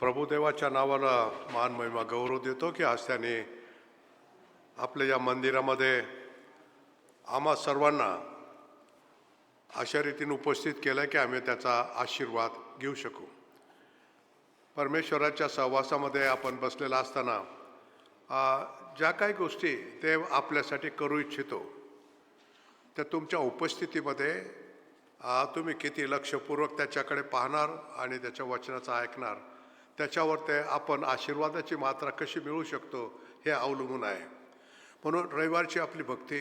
प्रभुदेवाच्या नावाला मान महिमा गौरव देतो की आज त्याने आपल्या या मंदिरामध्ये आम्हा सर्वांना अशा रीतीने उपस्थित केलं की आम्ही त्याचा आशीर्वाद घेऊ शकू. परमेश्वराच्या सहवासामध्ये आपण बसलेला असताना ज्या काही गोष्टी ते आपल्यासाठी करू इच्छितो त्या तुमच्या उपस्थितीमध्ये तुम्ही किती लक्षपूर्वक त्याच्याकडे पाहणार आणि त्याच्या वचनाचं ऐकणार त्याच्यावर ते आपण आशीर्वादाची मात्रा कशी मिळू शकतो हे अवलंबून आहे. म्हणून रविवारची आपली भक्ती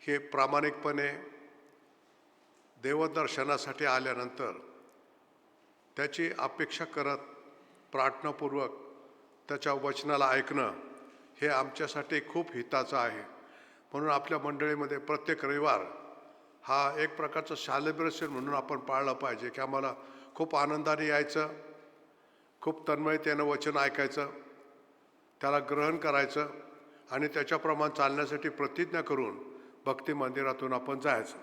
हे प्रामाणिकपणे देवदर्शनासाठी आल्यानंतर त्याची अपेक्षा करत प्रार्थनापूर्वक त्याच्या वचनाला ऐकणं हे आमच्यासाठी खूप हिताचं आहे. म्हणून आपल्या मंडळीमध्ये प्रत्येक रविवार हा एक प्रकारचं सेलिब्रेशन म्हणून आपण पाळलं पाहिजे की आम्हाला खूप आनंदाने यायचं, खूप तन्मयतेनं वचन ऐकायचं, त्याला ग्रहण करायचं आणि त्याच्याप्रमाणे चालण्यासाठी प्रतिज्ञा करून भक्ती मंदिरातून आपण जायचं.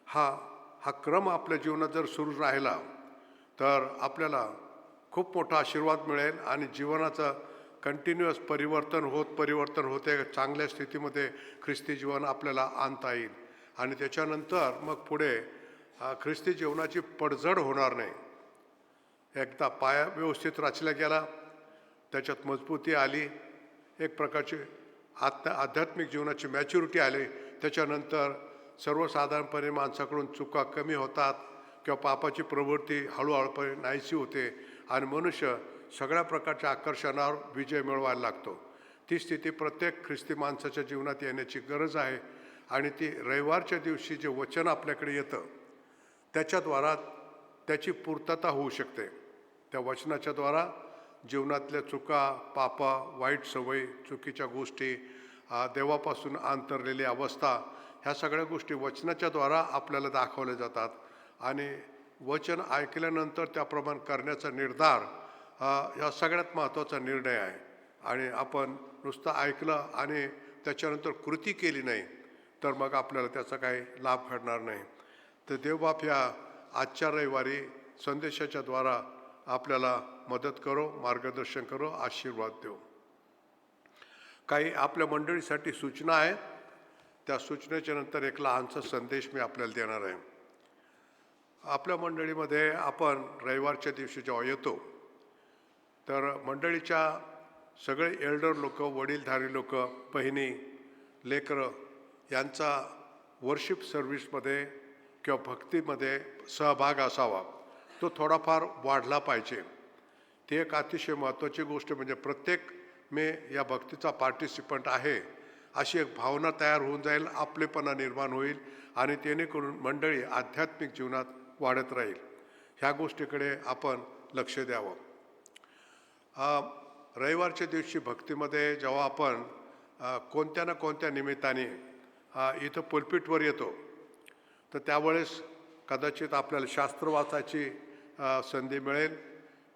हा क्रम आपल्या जीवनात जर सुरू राहिला तर आपल्याला खूप मोठा आशीर्वाद मिळेल आणि जीवनाचं कंटिन्युअस परिवर्तन होते चांगल्या स्थितीमध्ये ख्रिस्ती जीवन आपल्याला आणता येईल आणि त्याच्यानंतर मग पुढे ख्रिस्ती जीवनाची पडझड होणार नाही. एकदा पाया व्यवस्थित रचला गेला, त्याच्यात मजबूती आली, एक प्रकारची आध्यात्मिक जीवनाची मॅच्युरिटी आली, त्याच्यानंतर सर्वसाधारणपणे माणसाकडून चुका कमी होतात किंवा पापाची प्रवृत्ती हळूहळूपणे नाहीशी होते आणि मनुष्य सगळ्या प्रकारच्या आकर्षणावर विजय मिळवायला लागतो. ती स्थिती प्रत्येक ख्रिस्ती माणसाच्या जीवनात येण्याची गरज आहे आणि ती रविवारच्या दिवशी जे वचन आपल्याकडे येतं त्याच्याद्वारा त्याची पूर्तता होऊ शकते. त्या वचनाच्या द्वारा जीवनातल्या चुका, पापा, वाईट सवयी, चुकीच्या गोष्टी, देवापासून अंतरलेली अवस्था ह्या सगळ्या गोष्टी वचनाच्या द्वारा आपल्याला दाखवल्या जातात आणि वचन ऐकल्यानंतर त्याप्रमाणे करण्याचा निर्धार हा सगळ्यात महत्त्वाचा निर्णय आहे. आणि आपण नुसतं ऐकलं आणि त्याच्यानंतर कृती केली नाही तर मग आपल्याला त्याचा काही लाभ घडणार नाही. तर देवबाप ह्या आजच्या रविवारी संदेशाच्या द्वारा आपल्याला मदत करो, मार्गदर्शन करो, आशीर्वाद देऊ. काही आपल्या मंडळीसाठी सूचना आहेत. त्या सूचनेच्या नंतर एक लहानसा संदेश मी आपल्याला देणार आहे. आपल्या मंडळीमध्ये आपण रविवारच्या दिवशी जेव्हा येतो तर मंडळीच्या सगळे एल्डर लोक, वडीलधारी लोक, बहिणी, लेकरं यांचा वर्शिप सर्व्हिसमध्ये किंवा भक्तीमध्ये सहभाग असावा. तो थोडाफार वाढला पाहिजे. ती एक अतिशय महत्त्वाची गोष्ट म्हणजे प्रत्येक मी या भक्तीचा पार्टिसिपंट आहे अशी एक भावना तयार होऊन जाईल, आपलेपणा निर्माण होईल आणि जेणेकरून मंडळी आध्यात्मिक जीवनात वाढत राहील. ह्या गोष्टीकडे आपण लक्ष द्यावं. रविवारच्या दिवशी भक्तीमध्ये जेव्हा आपण कोणत्या ना कोणत्या निमित्ताने इथं पुलपिटवर येतो तर त्यावेळेस कदाचित आपल्याला शास्त्र वाचायची संधी मिळेल,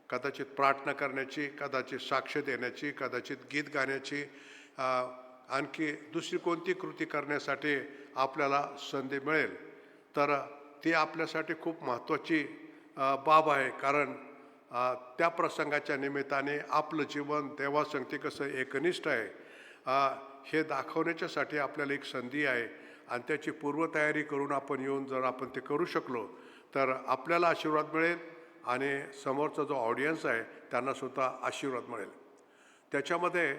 कदाचित प्रार्थना करण्याची, कदाचित साक्ष देण्याची, कदाचित गीत गाण्याची, आणखी दुसरी कोणती कृती करण्यासाठी आपल्याला संधी मिळेल. तर ती आपल्यासाठी खूप महत्त्वाची बाब आहे. कारण त्या प्रसंगाच्या निमित्ताने आपलं जीवन देवासंगती कसं एकनिष्ठ आहे हे दाखवण्याच्यासाठी आपल्याला एक संधी आहे आणि त्याची पूर्वतयारी करून आपण येऊन जर आपण ते करू शकलो तर आपल्याला आशीर्वाद मिळेल आणि समोरचा जो ऑडियन्स आहे त्यांनासुद्धा आशीर्वाद मिळेल. त्याच्यामध्ये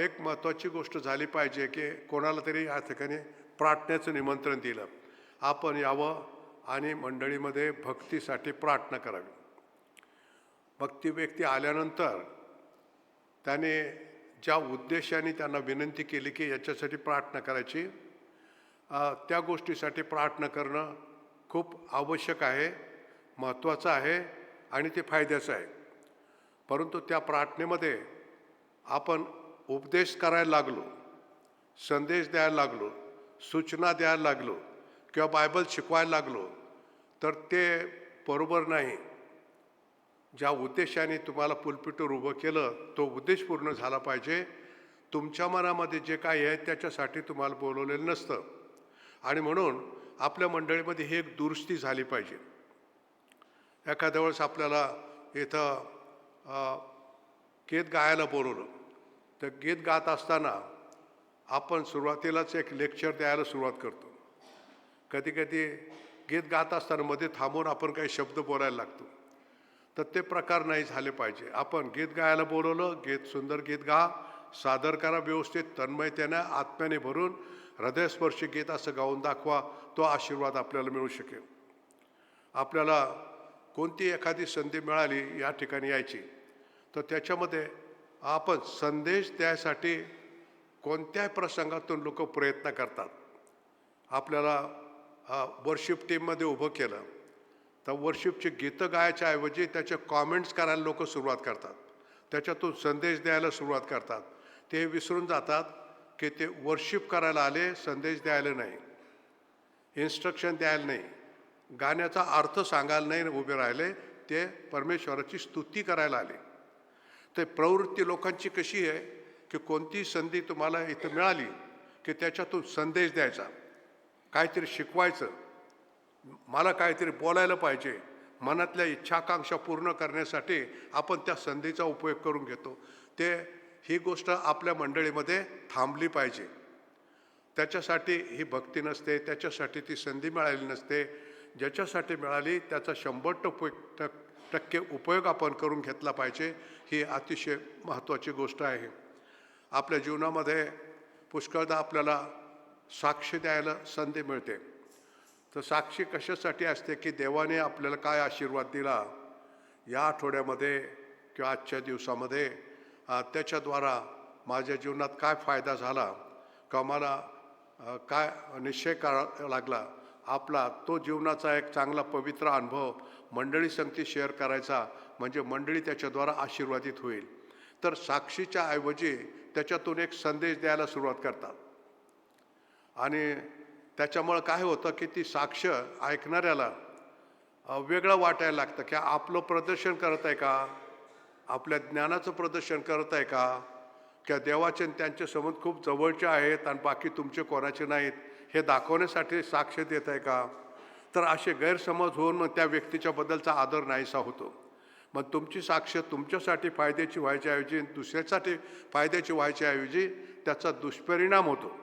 एक महत्त्वाची गोष्ट झाली पाहिजे की कोणाला तरी या ठिकाणी प्रार्थनेचं निमंत्रण दिलं, आपण यावं आणि मंडळीमध्ये भक्तीसाठी प्रार्थना करावी. मग ती व्यक्ती आल्यानंतर त्याने ज्या उद्देशाने त्यांना विनंती केली की याच्यासाठी प्रार्थना करायची त्या गोष्टीसाठी प्रार्थना करणं खूप आवश्यक आहे, महत्त्वाचं आहे आणि ते फायद्याचं आहे. परंतु त्या प्रार्थनेमध्ये आपण उपदेश करायला लागलो, संदेश द्यायला लागलो, सूचना द्यायला लागलो किंवा बायबल शिकवायला लागलो तर ते बरोबर नाही. ज्या उद्देशाने तुम्हाला पुलपिटवर उभं केलं तो उद्देश पूर्ण झाला पाहिजे. तुमच्या मनामध्ये जे काही आहे त्याच्यासाठी तुम्हाला बोलवलेलं नसतं आणि म्हणून आपल्या मंडळीमध्ये ही एक दुरुस्ती झाली पाहिजे. एखाद्या वेळेस आपल्याला इथं गीत गायला बोलवलं. तर गीत गात असताना आपण सुरुवातीलाच एक लेक्चर द्यायला सुरुवात करतो. कधी कधी गीत गात असताना मध्ये थांबून आपण काही शब्द बोलायला लागतो. तर ते प्रकार नाही झाले पाहिजे. आपण गीत गायला बोलवलं, गीत सुंदर गीत गा, सादर करा व्यवस्थित, तन्मयतेनं आत्म्याने भरून हृदयस्पर्शी गीत असं गाऊन दाखवा. तो आशीर्वाद आपल्याला मिळू शकेल. आपल्याला कोणती एखादी संधी मिळाली या ठिकाणी यायची, तर त्याच्यामध्ये आपण संदेश द्यायसाठी कोणत्याही प्रसंगातून लोक प्रयत्न करतात. आपल्याला वर्शिप टीममध्ये उभं केलं तर वर्शिपची गीतं गायच्या ऐवजी त्याचे कॉमेंट्स करायला लोक सुरुवात करतात, त्याच्यातून संदेश द्यायला सुरुवात करतात. ते विसरून जातात की ते वर्शिप करायला आले, संदेश द्यायला नाही, इन्स्ट्रक्शन द्यायला नाही, गाण्याचा अर्थ सांगायला नाही उभे राहिले, ते परमेश्वराची स्तुती करायला आले. ते प्रवृत्ती लोकांची कशी आहे की कोणती संधी तुम्हाला इथं मिळाली की त्याच्यातून संदेश द्यायचा, काहीतरी शिकवायचं, मला काहीतरी बोलायला पाहिजे, मनातल्या इच्छाकांक्षा पूर्ण करण्यासाठी आपण त्या संधीचा उपयोग करून घेतो. ही गोष्ट आपल्या मंडळीमध्ये थांबली पाहिजे. त्याच्यासाठी ही भक्ती नसते, त्याच्यासाठी ती संधी मिळाली नसते. ज्याच्यासाठी मिळाली त्याचा 100% उपयोग आपण करून घेतला पाहिजे. ही अतिशय महत्त्वाची गोष्ट आहे. आपल्या जीवनामध्ये पुष्कळदा आपल्याला साक्ष द्यायला संधी मिळते. तर साक्षी कशासाठी असते की देवाने आपल्याला काय आशीर्वाद दिला या आठवड्यामध्ये किंवा आजच्या दिवसामध्ये, त्याच्याद्वारा माझ्या जीवनात काय फायदा झाला किंवा मला काय निश्चय करावा लागला, आपला तो जीवनाचा एक चांगला पवित्र अनुभव मंडळी संगती शेअर करायचा, म्हणजे मंडळी त्याच्याद्वारा आशीर्वादित होईल. तर साक्षीच्या ऐवजी त्याच्यातून एक संदेश द्यायला सुरुवात करतात. आणि त्याच्यामुळं काय होतं की ती साक्ष ऐकणाऱ्याला वेगळं वाटायला लागतं की आपलं प्रदर्शन करत आहे का, आपल्या ज्ञानाचं प्रदर्शन करत आहे का, किंवा देवाचे त्यांचे संबंध खूप जवळचे आहेत आणि बाकी तुमचे कोणाचे नाहीत हे दाखवण्यासाठी साक्ष देत आहे का. तर असे गैरसमज होऊन मग त्या व्यक्तीच्याबद्दलचा आदर नाहीसा होतो. मग तुमची साक्ष तुमच्यासाठी फायद्याची व्हायच्या ऐवजी दुसऱ्यासाठी फायद्याची व्हायच्या ऐवजी त्याचा दुष्परिणाम होतो.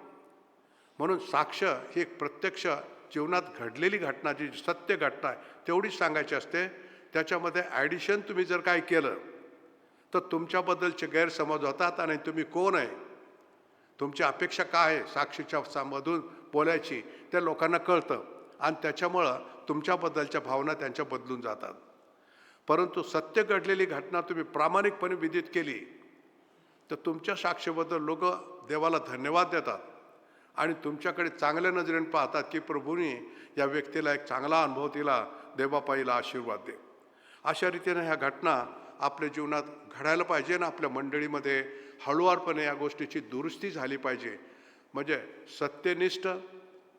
म्हणून साक्ष ही एक प्रत्यक्ष जीवनात घडलेली घटना, जी सत्य घटना आहे तेवढीच सांगायची असते. त्याच्यामध्ये ॲडिशन तुम्ही जर काय केलं तर तुमच्याबद्दलचे गैरसमज होतात आणि तुम्ही कोण आहे, तुमची अपेक्षा काय आहे साक्षीच्या मधून बोलायची, त्या लोकांना कळतं आणि त्याच्यामुळं तुमच्याबद्दलच्या भावना त्यांच्या बदलून जातात. परंतु सत्य घडलेली घटना तुम्ही प्रामाणिकपणे विदित केली तर तुमच्या साक्षीबद्दल लोक देवाला धन्यवाद देतात आणि तुमच्याकडे चांगल्या नजरेने पाहतात की प्रभूने या व्यक्तीला एक चांगला अनुभव दिला, देवापाईला आशीर्वाद दे. अशा रीतीने ह्या घटना आपल्या जीवनात घडायला पाहिजे ना. आपल्या मंडळीमध्ये हळूवारपणे या गोष्टीची दुरुस्ती झाली पाहिजे. म्हणजे सत्यनिष्ठ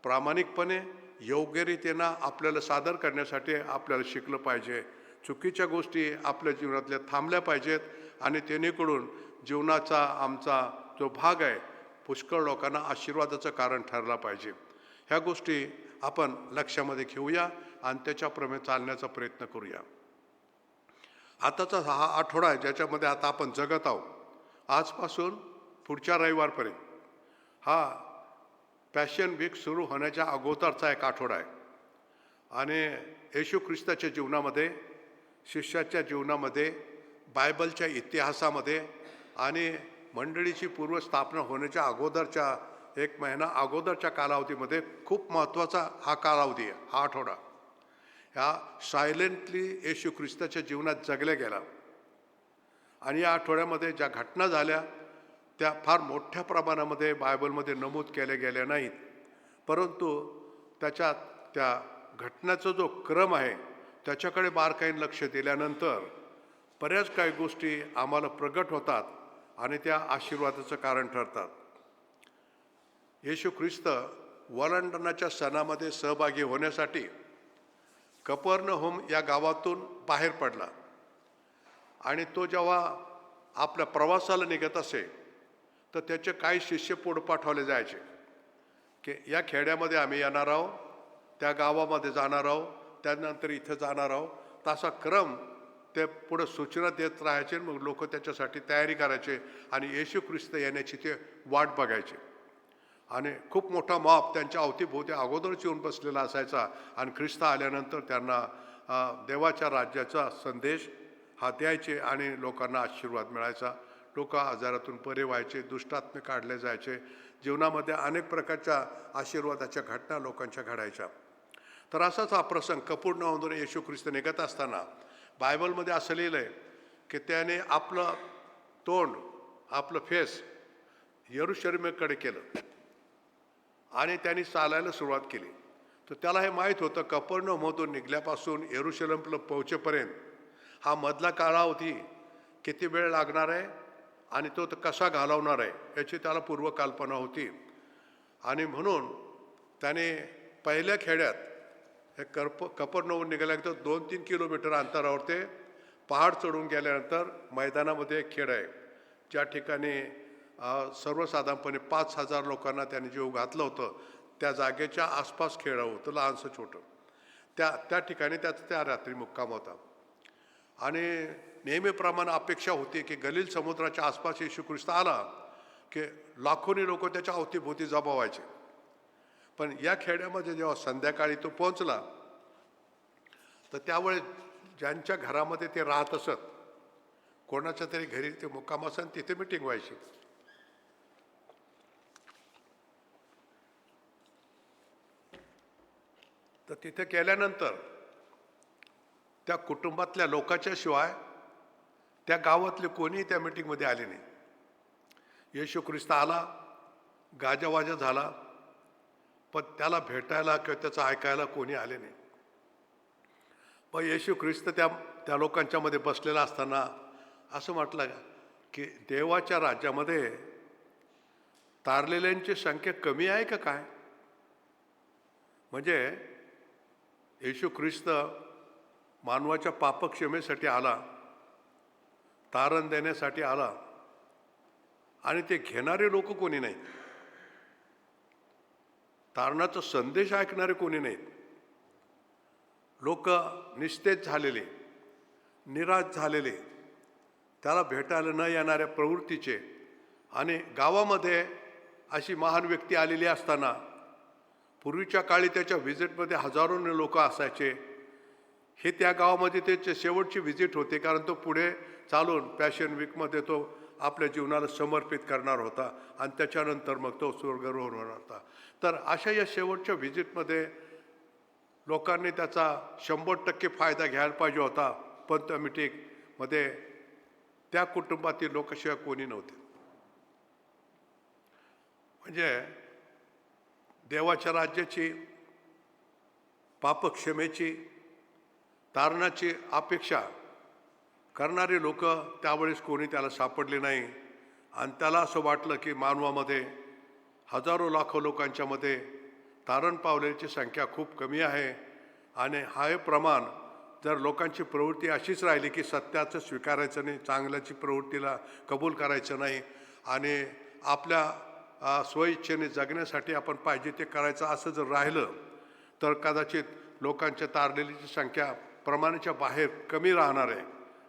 प्रामाणिकपणे योग्यरीतीनं आपल्याला सादर करण्यासाठी आपल्याला शिकलं पाहिजे. चुकीच्या गोष्टी आपल्या जीवनातल्या थांबल्या पाहिजेत आणि त्यानेकडून जीवनाचा आमचा जो भाग आहे पुष्कळ लोकांना आशीर्वादाचं कारण ठरला पाहिजे. ह्या गोष्टी आपण लक्षामध्ये घेऊया आणि त्याच्याप्रमाणे चालण्याचा प्रयत्न करूया. आताचा हा आठवडा आहे ज्याच्यामध्ये आता आपण जगत आहोत, आजपासून पुढच्या रविवारपर्यंत हा पॅशन वीक सुरू होण्याच्या अगोदरचा एक आठवडा आहे. आणि येशू ख्रिस्ताच्या जीवनामध्ये, शिष्याच्या जीवनामध्ये, बायबलच्या इतिहासामध्ये आणि मंडळीची पूर्वस्थापना होण्याच्या अगोदरच्या 1 महिना अगोदरच्या कालावधीमध्ये खूप महत्त्वाचा हा कालावधी आहे. हा आठवडा ह्या सायलेंटली येशू ख्रिस्ताच्या जीवनात जगल्या गेला. आणि या आठवड्यामध्ये ज्या घटना झाल्या त्या फार मोठ्या प्रमाणामध्ये बायबलमध्ये नमूद केल्या गेल्या नाहीत, परंतु त्याच्यात त्या घटनेचा जो क्रम आहे त्याच्याकडे बारकाईने लक्ष दिल्यानंतर बऱ्याच काही गोष्टी आम्हाला प्रगट होतात आणि त्या आशीर्वादाचं कारण ठरतात. येशू ख्रिस्त वलांडणाच्या सणामध्ये सहभागी होण्यासाठी कफरनहूम या गावातून बाहेर पडला. आणि तो जेव्हा आपल्या प्रवासाला निघत असे तर त्याचे काही शिष्य पुढे पाठवले जायचे की या खेड्यामध्ये आम्ही येणार आहोत, त्या गावामध्ये जाणार आहोत, त्यानंतर इथं जाणार आहोत. तसा क्रम ते पुढं सूचना देत राहायचे, मग लोक त्याच्यासाठी तयारी करायचे आणि येशू ख्रिस्त येण्याची ते वाट बघायचे. आणि खूप मोठा मॉब त्यांच्या अवतीभोवती अगोदरच येऊन बसलेला असायचा आणि ख्रिस्त आल्यानंतर त्यांना देवाच्या राज्याचा संदेश हा द्यायचे आणि लोकांना आशीर्वाद मिळायचा. लोक आजारातून बरे व्हायचे, दुष्टात्मे काढले जायचे, जीवनामध्ये अनेक प्रकारच्या आशीर्वादाच्या घटना लोकांच्या घडायच्या. तर असाच हा प्रसंग कफरनहूममधून येशू ख्रिस्त निघत असताना बायबलमध्ये असं लिहिलं आहे की त्याने आपलं तोंड, आपलं फेस यरूशलेमेकडे केलं आणि त्यांनी चालायला सुरुवात केली. तर त्याला हे माहीत होतं कफरनहूममधून निघल्यापासून यरूशलेमला पोहोचेपर्यंत हा मधला कालावधी किती वेळ लागणार आहे आणि तो कसा घालवणार आहे याची त्याला पूर्वकल्पना होती. आणि म्हणून त्याने पहिल्या खेड्यात हे कफरनहूम निघाल्यानंतर 2-3 किलोमीटर अंतरावर ते पहाड चढून गेल्यानंतर मैदानामध्ये एक खेड आहे, ज्या ठिकाणी सर्वसाधारणपणे 5,000 लोकांना त्याने जीव घातलं होतं. त्या जागेच्या आसपास खेळ होतं, लहानसं छोटं. त्या ठिकाणी त्या रात्री मुक्काम होता. आणि नेहमीप्रमाणे अपेक्षा होती की गलील समुद्राच्या आसपास येशू ख्रिस्त आला की लाखोनी लोक त्याच्या अवतीभोवती जमा व्हायचे. पण या खेड्यामध्ये जेव्हा संध्याकाळी तो पोहोचला तर त्यावेळेस ज्यांच्या घरामध्ये ते राहत असत, कोणाच्या तरी घरी ते मुक्काम असत, तिथे मीटिंग व्हायची. तर तिथे गेल्यानंतर त्या कुटुंबातल्या लोकांच्या शिवाय त्या गावातले कोणीही त्या मीटिंगमध्ये आले नाही. येशू ख्रिस्त आला, गाजावाजा झाला, पण त्याला भेटायला किंवा त्याचं ऐकायला कोणी आले नाही. पण येशू ख्रिस्त त्या लोकांच्या मध्ये बसलेला असताना असं म्हटलं की देवाच्या राज्यामध्ये तारलेल्यांची संख्या कमी आहे का काय? म्हणजे येशू ख्रिस्त मानवाच्या पापक्षमेसाठी आला, तारण देण्यासाठी आला, आणि ते घेणारे लोक कोणी नाही, तारणाचा संदेश ऐकणारे कोणी नाहीत. लोक निस्तेज झालेले, निराश झालेले, त्याला भेटायला न येणाऱ्या प्रवृत्तीचे. आणि गावामध्ये अशी महान व्यक्ती आलेली असताना पूर्वीच्या काळी त्याच्या व्हिजिटमध्ये हजारोने लोक असायचे. हे त्या गावामध्ये त्याची शेवटची व्हिजिट होते, कारण तो पुढे चालून पॅशन वीकमध्ये तो आपल्या जीवनाला समर्पित करणार होता आणि त्याच्यानंतर मग तो स्वर्गारोहण होणार होता. तर अशा या शेवटच्या व्हिजिटमध्ये लोकांनी त्याचा 100% फायदा घ्यायला पाहिजे होता. पण त्या मीटिंगमध्ये त्या कुटुंबातील लोकांशिवाय कोणी नव्हते. म्हणजे देवाच्या राज्याची, पापक्षमेची, तारणाची अपेक्षा करणारे लोक त्यावेळेस कोणी त्याला सापडले नाही. आणि त्याला असं वाटलं की मानवामध्ये हजारो लाखो लोकांच्यामध्ये तारण पावलेली संख्या खूप कमी आहे. आणि हे प्रमाण जर लोकांची प्रवृत्ती अशीच राहिली की सत्याचं स्वीकारायचं नाही, चांगल्याची प्रवृत्तीला कबूल करायचं नाही आणि आपल्या स्वइच्छेने जगण्यासाठी आपण पाहिजे ते करायचं असं जर राहिलं तर कदाचित लोकांच्या तारलेलीची संख्या प्रमाणाच्या बाहेर कमी राहणार आहे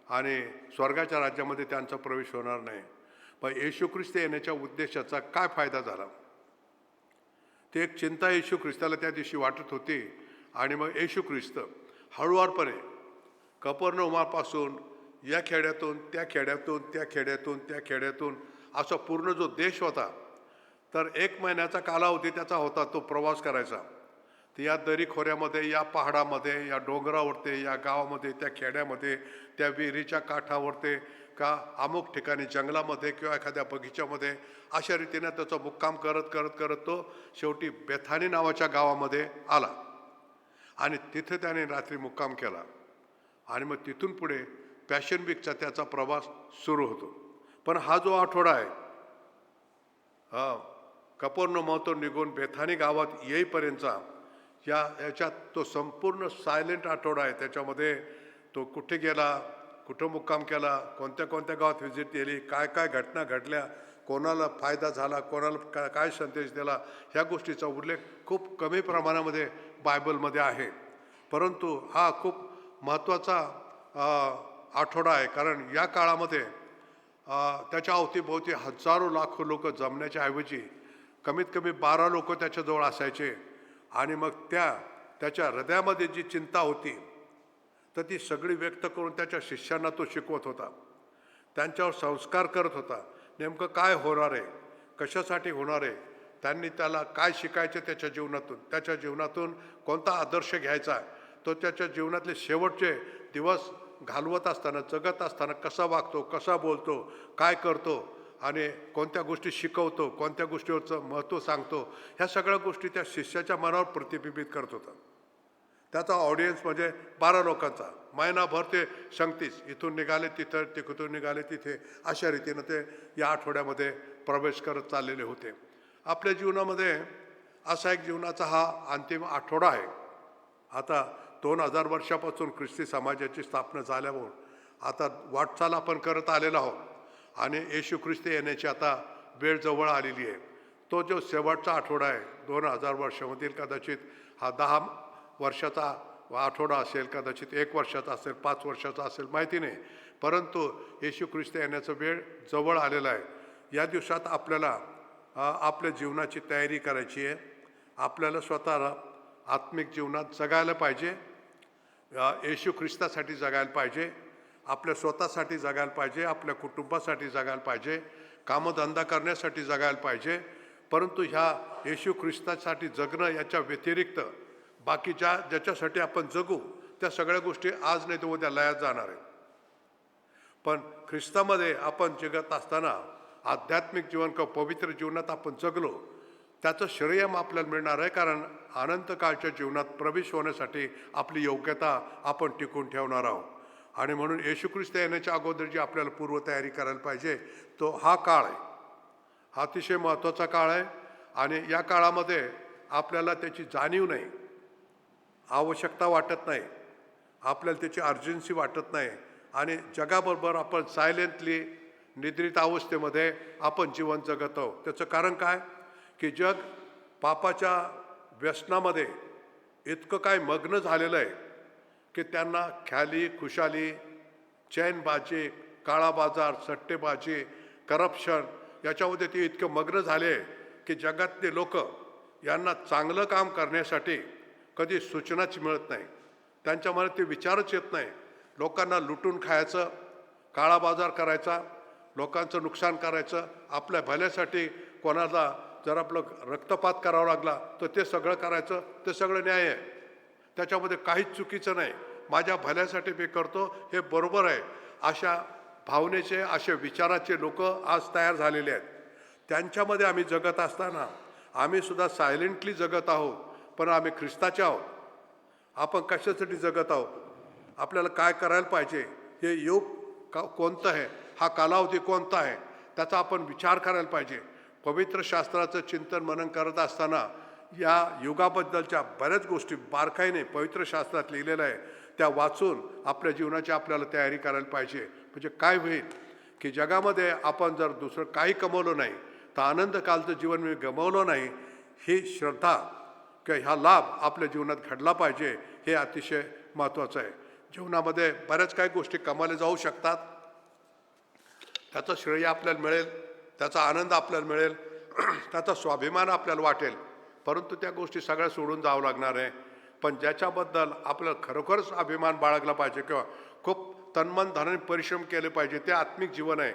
आणि स्वर्गाच्या राज्यामध्ये त्यांचा प्रवेश होणार नाही. पण येशू ख्रिस्त येण्याच्या उद्देशाचा काय फायदा झाला ते एक चिंता येशू ख्रिस्ताला त्या दिवशी वाटत होती. आणि मग येशू ख्रिस्त हळूवारपणे कफरनहूमापासून या खेड्यातून त्या खेड्यातून त्या खेड्यातून त्या खेड्यातून असा पूर्ण जो देश होता, तर 1 महिन्याचा कालावधी त्याचा होता तो प्रवास करायचा. तर या दरीखोऱ्यामध्ये, या पहाडामध्ये, या डोंगरावरती, या गावामध्ये, त्या खेड्यामध्ये, त्या विहिरीच्या काठावरती, का अमुक ठिकाणी जंगलामध्ये किंवा एखाद्या बगीच्यामध्ये, अशा रीतीने त्याचा मुक्काम करत करत करत तो शेवटी बेथानी नावाच्या गावामध्ये आला आणि तिथे त्याने रात्री मुक्काम केला. आणि मग तिथून पुढे पॅशन वीकचा त्याचा प्रवास सुरू होतो. पण हा जो आठवडा आहे, कफरनहूमातून निघून बेथानी गावात येईपर्यंतचा याच्यात तो संपूर्ण सायलेंट आठवडा आहे. त्याच्यामध्ये तो कुठे गेला, कुठं मुक्काम केला, कोणत्या कोणत्या गावात व्हिजिट केली, काय काय घटना घडल्या, कोणाला फायदा झाला, कोणाला काय संदेश दिला, ह्या गोष्टीचा उल्लेख खूप कमी प्रमाणामध्ये बायबलमध्ये आहे. परंतु हा खूप महत्त्वाचा आठवडा आहे, कारण या काळामध्ये त्याच्या अवतीभोवती हजारो लाखो लोक जमण्याच्या ऐवजी कमीत कमी 12 लोक त्याच्याजवळ असायचे आणि मग त्याच्या हृदयामध्ये जी चिंता होती तर ती सगळी व्यक्त करून त्याच्या शिष्यांना तो शिकवत होता, त्यांच्यावर संस्कार करत होता. नेमकं काय होणार आहे, कशासाठी होणार आहे, त्यांनी त्याला काय शिकायचे त्याच्या जीवनातून कोणता आदर्श घ्यायचा, तो त्याच्या जीवनातले शेवटचे दिवस घालवत असताना, जगत असताना कसा वागतो, कसा बोलतो, काय करतो आणि कोणत्या गोष्टी शिकवतो, कोणत्या गोष्टीवरचं महत्त्व सांगतो, ह्या सगळ्या गोष्टी त्या शिष्याच्या मनावर प्रतिबिंबित करत होता. त्याचा ऑडियन्स म्हणजे 12 लोकांचा. महिनाभर ते संगतीच, इथून निघाले तिथं, तिथून निघाले तिथे, अशा रीतीनं ते या आठवड्यामध्ये प्रवेश करत चाललेले होते. आपल्या जीवनामध्ये असा एक जीवनाचा हा अंतिम आठवडा आहे. आता 2000 वर्षापासून ख्रिस्ती समाजाची स्थापना झाल्यावर आता वाटचाल आपण करत आलेलो आहोत आणि येशू ख्रिस्ती येण्याची आता वेळ जवळ आलेली आहे. तो जो शेवटचा आठवडा आहे 2000 वर्षामधील, कदाचित हा 10 वर्षाचा आठवडा असेल, कदाचित 1 वर्षाचा असेल, 5 वर्षाचा असेल, माहिती नाही, परंतु येशू ख्रिस्ती येण्याचा वेळ जवळ आलेला आहे. या दिवसात आपल्याला आपल्या जीवनाची तयारी करायची आहे. आपल्याला स्वतःला आत्मिक जीवनात जगायला पाहिजे, येशू ख्रिस्तासाठी जगायला पाहिजे, आपल्या स्वतःसाठी जगायला पाहिजे, आपल्या कुटुंबासाठी जगायला पाहिजे, कामधंदा करण्यासाठी जगायला पाहिजे. परंतु ह्या येशू ख्रिस्तासाठी जगणं याच्या व्यतिरिक्त बाकीच्या ज्याच्यासाठी आपण जगू त्या सगळ्या गोष्टी आज नाही तर उद्या लयात जाणार आहे. पण ख्रिस्तामध्ये आपण जगत असताना आध्यात्मिक जीवन किंवा पवित्र जीवनात आपण जगलो त्याचं श्रेय आपल्याला मिळणार आहे, कारण अनंत काळच्या जीवनात प्रवेश होण्यासाठी आपली योग्यता आपण टिकून ठेवणार आहोत. आणि म्हणून येशू ख्रिस्त येण्याच्या अगोदर जी आपल्याला पूर्वतयारी करायला पाहिजे तो हा काळ आहे. हा अतिशय महत्त्वाचा काळ आहे आणि या काळामध्ये आपल्याला त्याची जाणीव नाही, आवश्यकता वाटत नाही, आपल्याला त्याची अर्जन्सी वाटत नाही आणि जगाबरोबर आपण सायलेंटली निद्रित अवस्थेमध्ये आपण जीवन जगत आहोत. त्याचं कारण काय की जग पापाच्या व्यसनामध्ये इतकं काय मग्न झालेलं आहे की त्यांना ख्याली खुशाली, चैनबाजी, काळा बाजार, सट्टेबाजी, करप्शन याच्यामध्ये ते इतकं मग्न झाले की जगातले लोक यांना चांगलं काम करण्यासाठी कधी सूचनाच मिळत नाही, त्यांच्या मनात ते विचारच येत नाही. लोकांना लुटून खायचं, काळा बाजार करायचा, लोकांचं नुकसान करायचं, आपल्या भल्यासाठी कोणाला जर आपलं रक्तपात करावा लागला तर ते सगळं करायचं, ते सगळं न्याय आहे, त्याच्यामध्ये काहीच चुकीचं नाही, माझ्या भल्यासाठी मी करतो हे बरोबर आहे, अशा भावनेचे अशा विचाराचे लोक आज तयार झालेले आहेत. त्यांच्यामध्ये आम्ही जगत असताना आम्ही सुद्धा सायलेंटली जगत आहोत, पण आम्ही ख्रिस्ताचे आहोत. आपण कशासाठी जगत आहोत, आपल्याला काय करायला पाहिजे, हे युग कोणतं आहे, हा कालावधी कोणता आहे, त्याचा आपण विचार करायला पाहिजे. पवित्र शास्त्राचं चिंतन मनन करत असताना या युगाबद्दलच्या बऱ्याच गोष्टी बारकाईने पवित्र शास्त्रात लिहिलेलं आहे त्या वाचून आपल्या जीवनाची आपल्याला तयारी करायला पाहिजे. म्हणजे काय होईल की जगामध्ये आपण जर दुसरं काही कमवलं नाही तर आनंदकालचं जीवन मी गमावलं नाही, ही श्रद्धा किंवा ह्या लाभ आपल्या जीवनात घडला पाहिजे, हे अतिशय महत्त्वाचं आहे. जीवनामध्ये बऱ्याच काही गोष्टी कमावल्या जाऊ शकतात, त्याचं श्रेय आपल्याला मिळेल, त्याचा आनंद आपल्याला मिळेल, त्याचा स्वाभिमान आपल्याला वाटेल, परंतु त्या गोष्टी सगळ्या सोडून जावं लागणार आहे. पण ज्याच्याबद्दल आपल्याला खरोखरच अभिमान बाळगला पाहिजे किंवा खूप तन्मन धनाने परिश्रम केले पाहिजे ते आत्मिक जीवन आहे,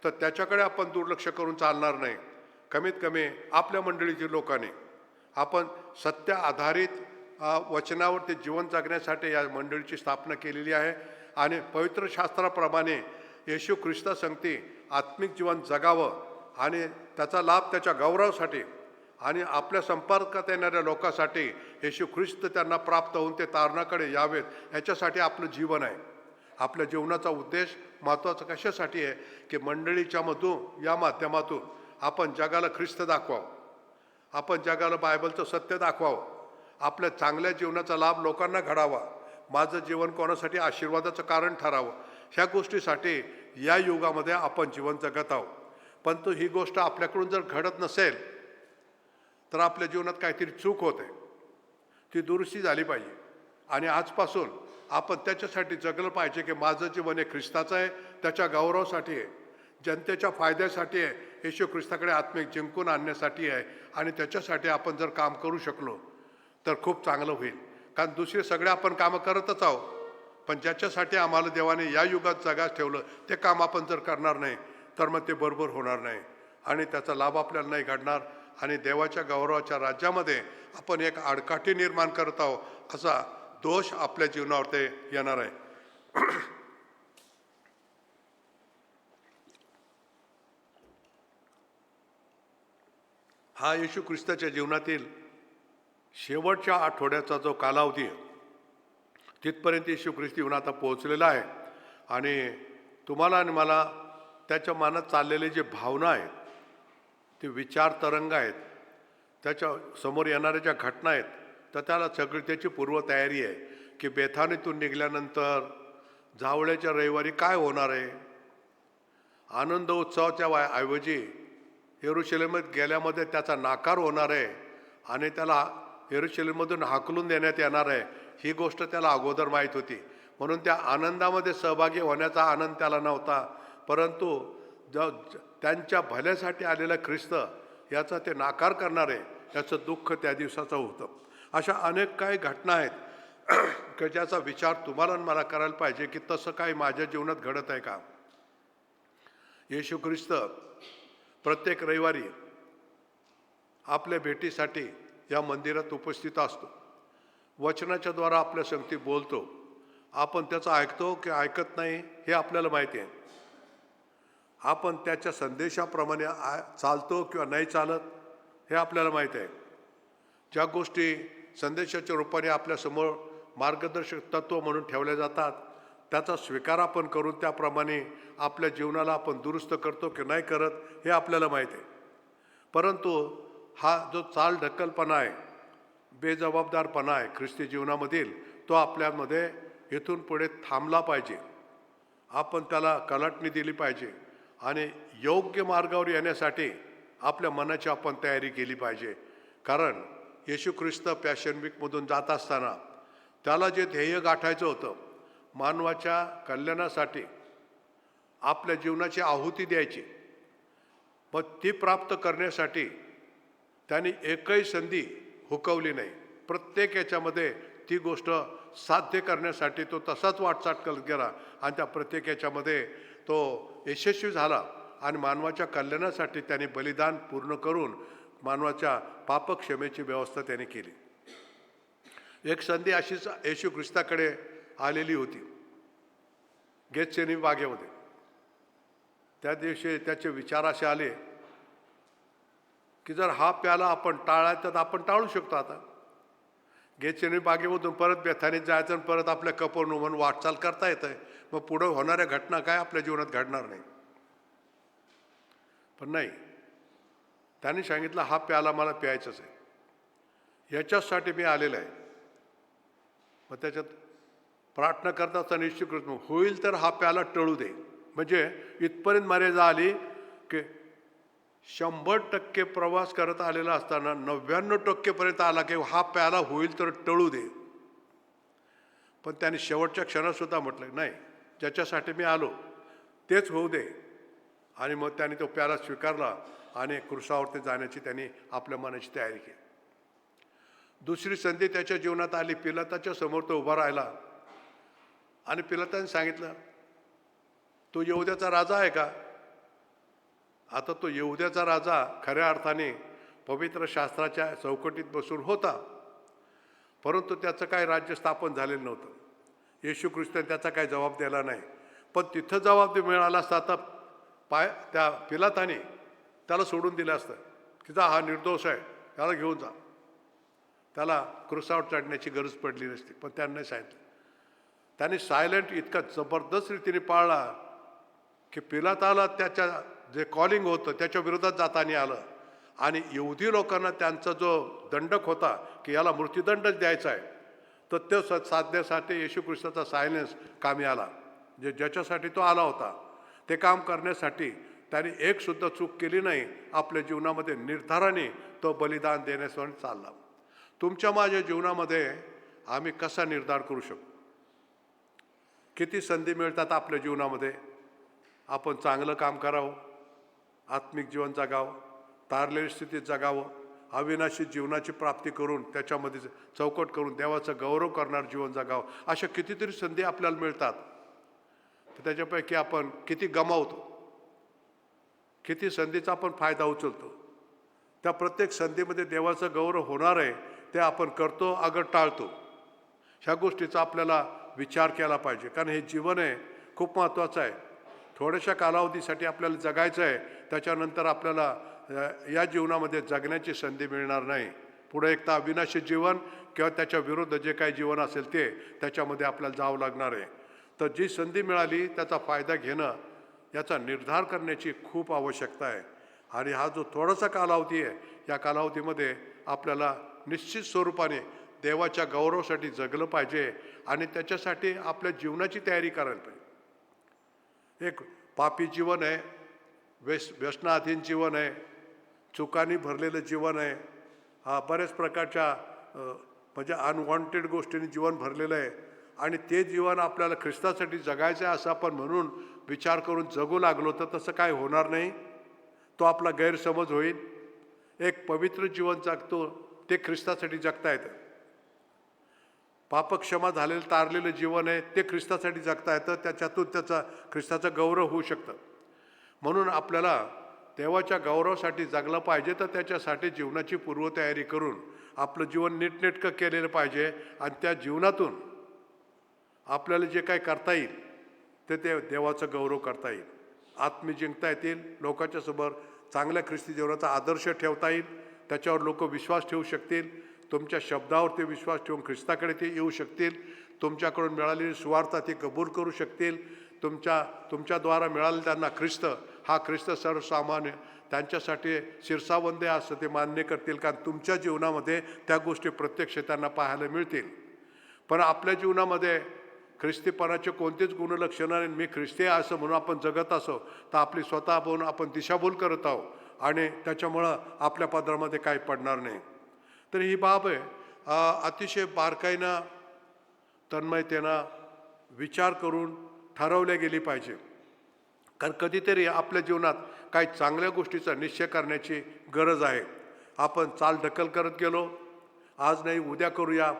तर त्याच्याकडे आपण दुर्लक्ष करून चालणार नाही. कमीत कमी आपल्या मंडळीतील लोकांनी आपण सत्य आधारित वचनावरती जीवन जगण्यासाठी या मंडळीची स्थापना केलेली आहे आणि पवित्र शास्त्राप्रमाणे येशू ख्रिस्ता सांगते आत्मिक जीवन जगावं आणि त्याचा लाभ त्याच्या गौरवासाठी आणि आपल्या संपर्कात येणाऱ्या लोकांसाठी येशू ख्रिस्त त्यांना प्राप्त होऊन ते तारणाकडे यावेत, याच्यासाठी आपलं जीवन आहे. आपल्या जीवनाचा उद्देश महत्त्वाचा कशासाठी आहे की मंडळीच्या मधून या माध्यमातून आपण जगाला ख्रिस्त दाखवावं, आपण जगाला बायबलचं सत्य दाखवावं, आपल्या चांगल्या जीवनाचा लाभ लोकांना घडावा, माझं जीवन कोणासाठी आशीर्वादाचं कारण ठरावं, ह्या गोष्टीसाठी या युगामध्ये आपण जीवन जगत आहोत. परंतु ही गोष्ट आपल्याकडून जर घडत नसेल तर आपल्या जीवनात काहीतरी चूक होते, ती दुरुस्ती झाली पाहिजे. आणि आजपासून आपण त्याच्यासाठी जगलं पाहिजे की माझं जीवन हे ख्रिस्ताचं आहे, त्याच्या गौरवासाठी आहे, जनतेच्या फायद्यासाठी आहे, येशू ख्रिस्ताकडे आत्मिक जिंकून आणण्यासाठी आहे. आणि त्याच्यासाठी आपण जर काम करू शकलो तर खूप चांगलं होईल. कारण दुसरे सगळे आपण कामं करतच आहोत, पण ज्याच्यासाठी आम्हाला देवाने या युगात जगास ठेवलं ते काम आपण जर करणार नाही तर मग ते बरोबर होणार नाही आणि त्याचा लाभ आपल्याला नाही घडणार. आणि देवाच्या गौरवाच्या राज्यामध्ये आपण एक आडकाठी निर्माण करत आहोत असा दोष आपल्या जीवनावर ते येणार आहे. हा येशू ख्रिस्ताच्या जीवनातील शेवटच्या आठवड्याचा जो कालावधी आहे तिथपर्यंत येशू ख्रिस्त जीवन आता पोहोचलेला आहे. आणि तुम्हाला आणि मला त्याच्या मनात चाललेले जे भावना आहेत, ते विचार तरंग आहेत, त्याच्या समोर येणाऱ्या ज्या घटना आहेत, तर त्याला सगळी त्याची पूर्वतयारी आहे की बेथानीतून निघाल्यानंतर जावळ्याच्या रविवारी काय होणार आहे. आनंद उत्सवाच्या ऐवजी यरूशलेमात गेल्यामध्ये त्याचा नाकार होणार आहे आणि त्याला यरूशलेममधून हाकलून देण्यात येणार आहे. ही गोष्ट त्याला अगोदर माहीत होती, म्हणून त्या आनंदामध्ये सहभागी होण्याचा आनंद त्याला नव्हता. परंतु त्यांच्या भल्यासाठी आलेला ख्रिस्त याचा ते नाकार करणार आहे याचं दुःख त्या दिवसाचं होतं. अशा अनेक काही घटना आहेत की ज्याचा विचार तुम्हाला मला करायला पाहिजे की तसं काही माझ्या जीवनात घडत आहे का. येशू ख्रिस्त प्रत्येक रविवारी आपल्या भेटीसाठी या मंदिरात उपस्थित असतो, वचनाच्या द्वारा आपल्या संगती बोलतो. आपण त्याचं ऐकतो की ऐकत नाही हे आपल्याला माहिती आहे. आपण त्याच्या संदेशाप्रमाणे चालतो किंवा नाही चालत हे आपल्याला माहिती आहे. ज्या गोष्टी संदेशाच्या रूपाने आपल्यासमोर मार्गदर्शक तत्व म्हणून ठेवल्या जातात त्याचा स्वीकार आपण करून त्याप्रमाणे आपल्या जीवनाला आपण दुरुस्त करतो की नाही करत हे आपल्याला माहीत आहे. परंतु हा जो चाल ढकलपणा आहे, बेजबाबदारपणा आहे ख्रिस्ती जीवनामधील, तो आपल्यामध्ये इथून पुढे थांबला पाहिजे. आपण त्याला कलाटणी दिली पाहिजे आणि योग्य मार्गावर येण्यासाठी आपल्या मनाची आपण तयारी केली पाहिजे. कारण येशू ख्रिस्त पॅशन वीकमधून जात असताना त्याला जे ध्येय गाठायचं होतं, मानवाच्या कल्याणासाठी आपल्या जीवनाची आहुती द्यायची, मग ती प्राप्त करण्यासाठी त्यांनी एकही संधी हुकवली नाही. प्रत्येक याच्यामध्ये ती गोष्ट साध्य करण्यासाठी तो तसाच वाटचाल करत गेला आणि त्या प्रत्येक याच्यामध्ये तो यशस्वी झाला आणि मानवाच्या कल्याणासाठी त्याने बलिदान पूर्ण करून मानवाच्या पापक्षमेची व्यवस्था त्याने केली. एक संधी अशीच येशू ख्रिस्ताकडे आलेली होती गेतसेनी बागेमध्ये. त्या दिवशी त्याचे विचार असे आले की जर हा प्याला आपण टाळायचा तर आपण टाळू शकतो. आता गेतसेनी बागेमधून परत बेथानीत जायचं आणि परत आपल्या कफरनहूम वाटचाल करता येत आहे, मग पुढे होणाऱ्या घटना काय आपल्या जीवनात घडणार नाही. पण नाही, त्यांनी सांगितलं हा प्याला मला प्यायचाच आहे, याच्यासाठी मी आलेला आहे. मग त्याच्यात प्रार्थना करता निश्चित होईल तर हा प्याला टळू दे. म्हणजे इथपर्यंत मर्यादा आली की 100% प्रवास करत आलेला असताना 99% आला की हा प्याला होईल तर टळू दे. पण त्याने शेवटच्या क्षणातसुद्धा म्हटलं नाही, ज्याच्यासाठी मी आलो तेच होऊ दे. आणि मग त्याने तो प्याला स्वीकारला आणि क्रुसावरती जाण्याची त्याने आपल्या मनाची तयारी केली. दुसरी संधी त्याच्या जीवनात आली. पिलाताच्या समोर तो उभा राहिला आणि पिलाताने सांगितलं, तो यहुद्याचा राजा आहे का. आता तो यहुद्याचा राजा खऱ्या अर्थाने पवित्र शास्त्राच्या चौकटीत बसून होता, परंतु त्याचं काय राज्य स्थापन झालेलं नव्हतं. येशू ख्रिस्ताने त्याचा काही जबाब दिला नाही. पण तिथं जबाब मिळाला असता तर त्या पिलाताने त्याला सोडून दिलं असतं की जा, हा निर्दोष आहे, त्याला घेऊन जा. त्याला क्रुसावर चढण्याची गरज पडली नसती. पण त्यांनी सांगितलं. त्याने सायलेंट इतका जबरदस्त रीतीने पाळला की पिलाताला त्याच्या जे कॉलिंग होतं त्याच्या विरोधात जाताना आलं. आणि यहुदी लोकांना त्यांचा जो दंडक होता की याला मृत्यूदंडच द्यायचा आहे, तर तो साधण्यासाठी येशू ख्रिस्ताचा सायलेन्स कामी आला. ज्याच्यासाठी तो आला होता ते काम करण्यासाठी त्याने एक सुद्धा चूक केली नाही. आपल्या जीवनामध्ये निर्धाराने तो बलिदान देण्यासाठी चालला. तुमच्या माझ्या जीवनामध्ये आम्ही कसा निर्धार करू शकतो. किती संधी मिळतात आपल्या जीवनामध्ये. आपण चांगलं काम करावं, आत्मिक जीवन जगावं, तारलेल्या स्थितीत जगावं, अविनाशी जीवनाची प्राप्ती करून त्याच्यामध्ये चौकट करून देवाचा गौरव करणार जीवन जगावं. अशा कितीतरी संधी आपल्याला मिळतात. तर त्याच्यापैकी आपण किती गमावतो, किती संधीचा आपण फायदा उचलतो. त्या प्रत्येक संधीमध्ये देवाचा गौरव होणार आहे ते आपण करतो अगर टाळतो. ह्या गोष्टीचा आपल्याला विचार केला पाहिजे. कारण हे जीवन आहे खूप महत्त्वाचं आहे. थोड्याशा कालावधीसाठी आपल्याला जगायचं आहे. त्याच्यानंतर आपल्याला या जीवनामध्ये जगण्याची संधी मिळणार नाही. पुढे एक तर अविनाशी जीवन किंवा त्याच्या विरुद्ध जे काही जीवन असेल ते त्याच्यामध्ये आपल्याला जावं लागणार आहे. तर जी संधी मिळाली त्याचा फायदा घेणं याचा निर्धार करण्याची खूप आवश्यकता आहे. आणि हा जो थोडासा कालावधी आहे या कालावधीमध्ये आपल्याला निश्चित स्वरूपाने देवाच्या गौरवासाठी जगलं पाहिजे आणि त्याच्यासाठी आपल्या जीवनाची तयारी करायला पाहिजे. एक पापी जीवन आहे, व्यसनाधीन जीवन आहे, चुकांनी भरलेलं जीवन आहे, बऱ्याच प्रकारच्या म्हणजे अनवॉन्टेड गोष्टींनी जीवन भरलेलं आहे. आणि ते जीवन आपल्याला ख्रिस्तासाठी जगायचं आहे असं आपण म्हणून विचार करून जगू लागलो तर तसं काय होणार नाही. तो आपला गैरसमज होईल. एक पवित्र जीवन जगतो ते ख्रिस्तासाठी जगता येतं. पापक्षमा झालेलं तारलेलं जीवन आहे ते ख्रिस्तासाठी जगता येतं. त्याच्यातून त्याचा ख्रिस्ताचं गौरव होऊ शकतं. म्हणून आपल्याला देवाच्या गौरवासाठी जगलं पाहिजे. तर त्याच्यासाठी जीवनाची पूर्वतयारी करून आपलं जीवन नीटनेटकं केलेलं पाहिजे. आणि त्या जीवनातून आपल्याला जे काही करता येईल ते देवाचं गौरव करता येईल. आत्मे जिंकता येतील, लोकांच्या समोर चांगल्या ख्रिस्ती जीवनाचा आदर्श ठेवता येईल, त्याच्यावर लोक विश्वास ठेवू शकतील. तुमच्या शब्दावर ते विश्वास ठेवून ख्रिस्ताकडे ते येऊ शकतील. तुमच्याकडून मिळालेली सुवार्ता ते कबूल करू शकतील. तुमच्याद्वारा मिळालेला त्यांना ख्रिस्त सर्वसामान्य त्यांच्यासाठी शिरसावंदे असं ते मान्य करतील. कारण तुमच्या जीवनामध्ये त्या गोष्टी प्रत्यक्ष त्यांना पाहायला मिळतील. पण आपल्या जीवनामध्ये ख्रिस्तीपणाचे कोणतेच गुणलक्षणं आणि मी ख्रिस्ती आहे असं म्हणून आपण जगत असो तर आपली स्वतः पाहून आपण दिशाभूल करत आहोत आणि त्याच्यामुळं आपल्या पदरामध्ये काही पडणार नाही. तर ही बाब आहे अतिशय बारकाईनं तन्मयतेनं विचार करून ठरवल्या गेली पाहिजे. कारण कधीतरी आपल्या जीवनात काही चांगल्या गोष्टीचा निश्चय करण्याची गरज आहे. आपण चालढकल करत गेलो, आज नाही उद्या करूया,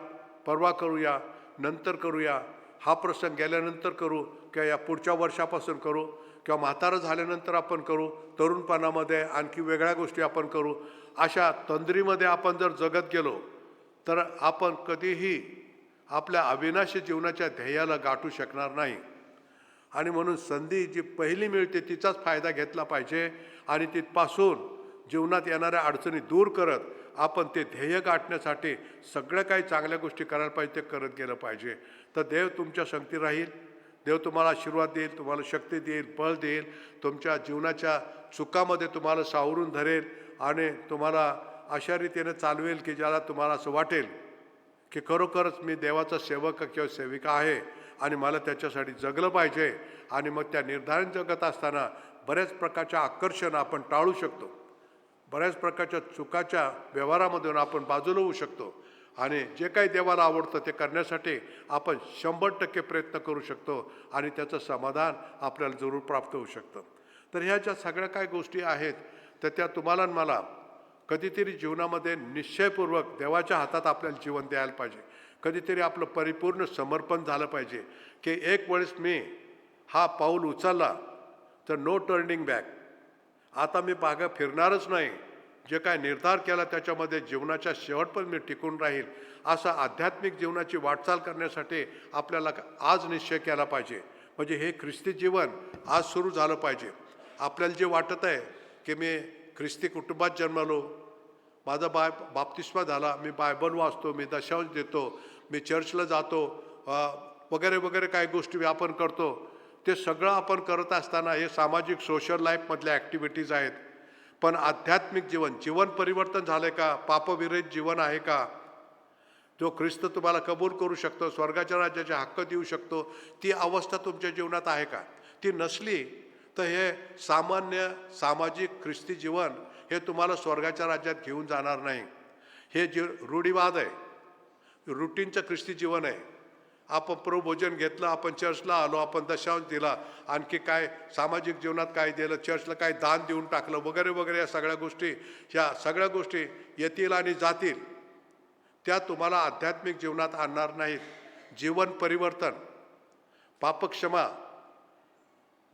परवा करूया, नंतर करूया, हा प्रसंग गेल्यानंतर करू किंवा या पुढच्या वर्षापासून करू किंवा म्हातारं झाल्यानंतर आपण करू, तरुणपणामध्ये आणखी वेगळ्या गोष्टी आपण करू. अशा तंद्रीमध्ये आपण जर जगत गेलो तर आपण कधीही आपल्या अविनाशी जीवनाच्या ध्येयाला गाठू शकणार नाही. आणि म्हणून संधी जी पहिली मिळते तिचाच फायदा घेतला पाहिजे आणि तिथपासून जीवनात येणाऱ्या अडचणी दूर करत आपण ते ध्येय गाठण्यासाठी सगळ्या काही चांगल्या गोष्टी करायला पाहिजे, ते करत गेलं पाहिजे. तर देव तुमच्या संगती राहील. देव तुम्हाला आशीर्वाद देईल, तुम्हाला शक्ती देईल, बळ देईल. तुमच्या जीवनाच्या चुकामध्ये तुम्हाला सावरून धरेल आणि तुम्हाला अशा रीतीने चालवेल की ज्याला तुम्हाला असं वाटेल की खरोखरच मी देवाचा सेवक किंवा सेविका आहे आणि मला त्याच्यासाठी जगलं पाहिजे. आणि मग त्या निर्धारण जगत असताना बऱ्याच प्रकारच्या आकर्षण आपण टाळू शकतो. बऱ्याच प्रकारच्या चुकाच्या व्यवहारामधून आपण बाजूला होऊ शकतो आणि जे काही देवाला आवडतं ते करण्यासाठी आपण 100% प्रयत्न करू शकतो आणि त्याचं समाधान आपल्याला जरूर प्राप्त होऊ शकतं. तर ह्या ज्या सगळ्या काही गोष्टी आहेत तर त्या तुम्हाला आणि मला कधीतरी जीवनामध्ये निश्चयपूर्वक देवाच्या हातात आपल्याला जीवन द्यायला पाहिजे. कधीतरी आपलं परिपूर्ण समर्पण झालं पाहिजे की एक वेळेस मी हा पाऊल उचलला तर नो टर्निंग बॅक. आता मी मागं फिरणारच नाही. जे काय निर्धार केला त्याच्यामध्ये जीवनाच्या शेवटपर्यंत मी टिकून राहील. असा आध्यात्मिक जीवनाची वाटचाल करण्यासाठी आपल्याला आज निश्चय केला पाहिजे. म्हणजे हे ख्रिस्ती जीवन आज सुरू झालं पाहिजे. आपल्याला जे वाटत आहे की मी ख्रिस्ती कुटुंबात जन्मलो, माझा बाप्तिस्मा झाला, मी बायबल वाचतो, मी दशांश देतो, मी चर्चला जातो वगैरे वगैरे काही गोष्टी आपण करतो, ते सगळं आपण करत असताना हे सामाजिक सोशल लाईफमधल्या ॲक्टिव्हिटीज आहेत. पण आध्यात्मिक जीवन परिवर्तन झालं का? पापविरहित जीवन आहे का? जो ख्रिस्त तुम्हाला कबूल करू शकतो, स्वर्गाच्या राज्याचे हक्क देऊ शकतो, ती अवस्था तुमच्या जीवनात आहे का? ती नसली तर हे सामान्य सामाजिक ख्रिस्ती जीवन हे तुम्हाला स्वर्गाच्या राज्यात घेऊन जाणार नाही. हे जे रूढिवाद आहे, रुटीनचं ख्रिस्ती जीवन आहे आपण प्रभोजन घेतलं, आपण चर्चला आलो, आपण दशांश दिला, आणखी काय सामाजिक जीवनात काय दिलं, चर्चला काय दान देऊन टाकलं वगैरे वगैरे, या सगळ्या गोष्टी येतील आणि जातील. त्या तुम्हाला आध्यात्मिक जीवनात आणणार नाहीत. जीवन परिवर्तन, पापक्षमा,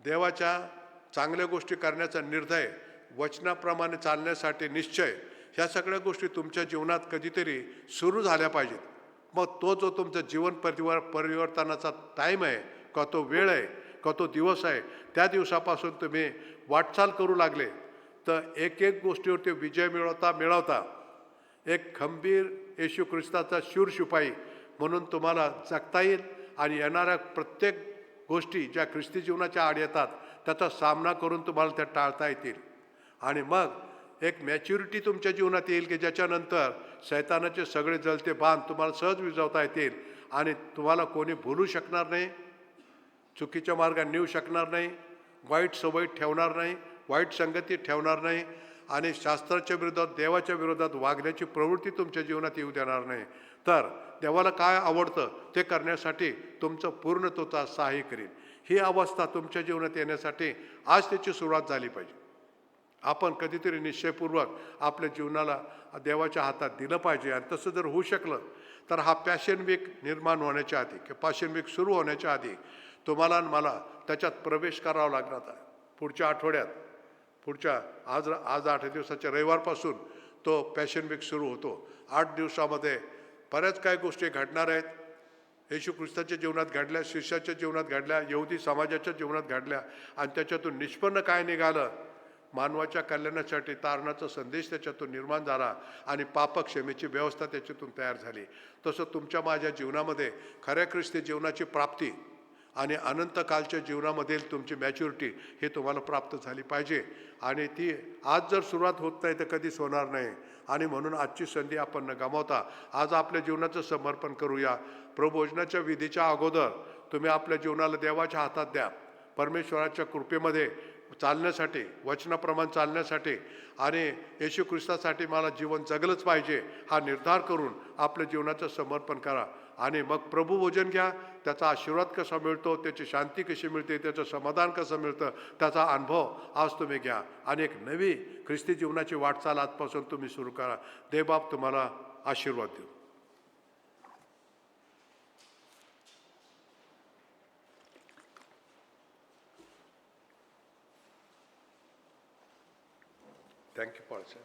देवाच्या चांगल्या गोष्टी करण्याचा निर्णय, वचनाप्रमाणे चालण्यासाठी निश्चय, ह्या सगळ्या गोष्टी तुमच्या जीवनात कधीतरी सुरू झाल्या पाहिजेत. मग तो जो तुमचा जीवन परिवर्तनाचा टाईम आहे, का तो वेळ आहे, का तो दिवस आहे, त्या दिवसापासून तुम्ही वाटचाल करू लागले तर एक एक गोष्टीवरती विजय मिळवता एक खंबीर येशू ख्रिस्ताचा शूर शिपाई म्हणून तुम्हाला जगता येईल. आणि येणाऱ्या प्रत्येक गोष्टी ज्या ख्रिस्ती जीवनाच्या आड येतात त्याचा सामना करून तुम्हाला त्या टाळता येतील. आणि मग एक मॅच्युरिटी तुमच्या जीवनात येईल की ज्याच्यानंतर शैतानाचे सगळे जळते बांध तुम्हाला सहज विझवता येतील आणि तुम्हाला कोणी भुलू शकणार नाही, चुकीच्या मार्गाने नेऊ शकणार नाही, वाईट सवयी ठेवणार नाही, वाईट संगती ठेवणार नाही आणि शास्त्राच्या विरोधात, देवाच्या विरोधात वागण्याची प्रवृत्ती तुमच्या जीवनात येऊ देणार नाही. तर देवाला काय आवडतं ते करण्यासाठी तुमचं पूर्णत्वाचा सहाय्य करीन. ही अवस्था तुमच्या जीवनात येण्यासाठी आज त्याची सुरुवात झाली पाहिजे. आपण कधीतरी निश्चयपूर्वक आपल्या जीवनाला देवाच्या हातात दिलं पाहिजे. आणि तसं जर होऊ शकलं तर हा पॅशन वीक निर्माण होण्याच्या आधी किंवा पॅशन वीक सुरू होण्याच्या आधी तुम्हाला आणि मला त्याच्यात प्रवेश करावा लागणार आहे. पुढच्या आठवड्यात, आज 8 दिवसाच्या रविवारपासून तो पॅशन वीक सुरू होतो. 8 दिवसामध्ये बऱ्याच काही गोष्टी घडणार आहेत. येशू ख्रिस्ताच्या जीवनात घडल्या, शिष्याच्या जीवनात घडल्या, यहुदी समाजाच्या जीवनात घडल्या आणि त्याच्यातून निष्पन्न काय निघालं, मानवाच्या कल्याणासाठी तारणाचा संदेश त्याच्यातून निर्माण झाला आणि पापक्षमेची व्यवस्था त्याच्यातून तयार झाली. तसं तुमच्या माझ्या जीवनामध्ये खऱ्या ख्रिस्ती जीवनाची प्राप्ती आणि अनंतकालच्या जीवनामधील तुमची मॅच्युरिटी हे तुम्हाला प्राप्त झाली पाहिजे. आणि ती आज जर सुरुवात होत नाही तर कधीच होणार नाही. आणि म्हणून आजची संधी आपण न गमावता आज आपल्या जीवनाचं समर्पण करूया. प्रभोजनाच्या विधीच्या अगोदर तुम्ही आपल्या जीवनाला देवाच्या हातात द्या. परमेश्वराच्या कृपेमध्ये चालण्यासाठी, वचनाप्रमाणे चालण्यासाठी आणि येशू ख्रिस्तासाठी मला जीवन जगलंच पाहिजे हा निर्धार करून आपल्या जीवनाचं समर्पण करा. आणि मग प्रभू भोजन घ्या. त्याचा आशीर्वाद कसा मिळतो, त्याची शांती कशी मिळते, त्याचं समाधान कसं मिळतं, त्याचा अनुभव आज तुम्ही घ्या आणि एक नवी ख्रिस्ती जीवनाची वाटचाल आजपासून तुम्ही सुरू करा. देवबाप तुम्हाला आशीर्वाद देऊ. थँक्यू पाळ साहेब.